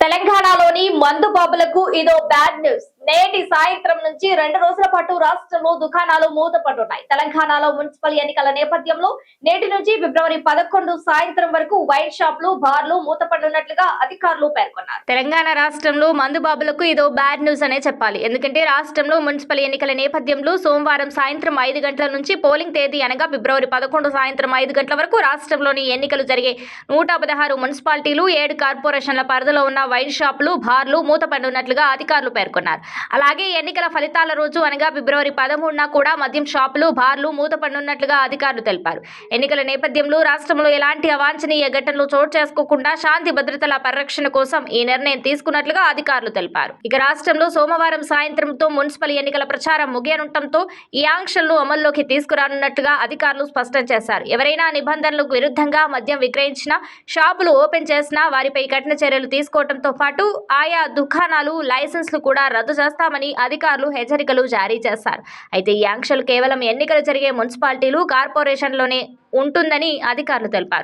తెలంగాణలోని మందు బాబులకు ఇదో బ్యాడ్ న్యూస్. నేటి సాయంత్రం నుంచి 2 రోజుల పాటు రాష్ట్రంలో దుకాణాలు మూతపడున్నాయి. తెలంగాణలో మున్సిపల్ ఎన్నికల నేపథ్యంలో నేటి నుంచి ఫిబ్రవరి 11 సాయంత్రం వరకు వైన్ షాపులు, బార్లు మూతపడనున్నట్లుగా అధికారులు పేర్కొన్నారు. తెలంగాణ రాష్ట్రంలో మందు బాబులకు ఇదో బ్యాడ్ న్యూస్ అనే చెప్పాలి. ఎందుకంటే రాష్ట్రంలో మున్సిపల్ ఎన్నికల నేపథ్యంలో సోమవారం సాయంత్రం 5 గంటల నుంచి పోలింగ్ తేదీ అనగా ఫిబ్రవరి 11 సాయంత్రం 5 గంటల వరకు రాష్ట్రంలోని ఎన్నికలు జరిగే 116 మున్సిపాలిటీలు, 7 కార్పొరేషన్ల పరిధిలో ఉన్న వైన్ షాపులు, బార్లు మూతపడనున్నట్లుగా అధికారులు పేర్కొన్నారు. అలాగే ఎన్నికల ఫలితాల రోజు అనగా ఫిబ్రవరి 13న కూడా మద్యం షాపులు, బార్లు మూతపడనున్నట్లుగా అధికారులు తెలిపారు. ఎన్నికల నేపథ్యంలో రాష్ట్రంలో ఎలాంటి అవాంఛనీయ ఘటనలు చోటు చేసుకోకుండా శాంతి భద్రతల పరిరక్షణ కోసం ఈ నిర్ణయం తీసుకున్నట్లుగా అధికారులు తెలిపారు. ఇక రాష్ట్రంలో సోమవారం సాయంత్రంతో మున్సిపల్ ఎన్నికల ప్రచారం ముగియనుండటంతో ఈ ఆంక్షలను అమల్లోకి తీసుకురానున్నట్లుగా అధికారులు స్పష్టం చేశారు. ఎవరైనా నిబంధనలకు విరుద్ధంగా మద్యం విక్రయించినా, షాపులు ఓపెన్ చేసినా వారిపై కఠిన చర్యలు తీసుకోవడంతో పాటు ఆయా దుకాణాలు, లైసెన్స్లు కూడా రద్దు చేస్తామని అధికారులు హెచ్చరికలు జారీ చేశారు. అయితే ఈ ఆంక్షలు కేవలం ఎన్నికలు జరిగే మున్సిపాలిటీలు, కార్పొరేషన్లోనే ఉంటుందని అధికారులు తెలిపారు.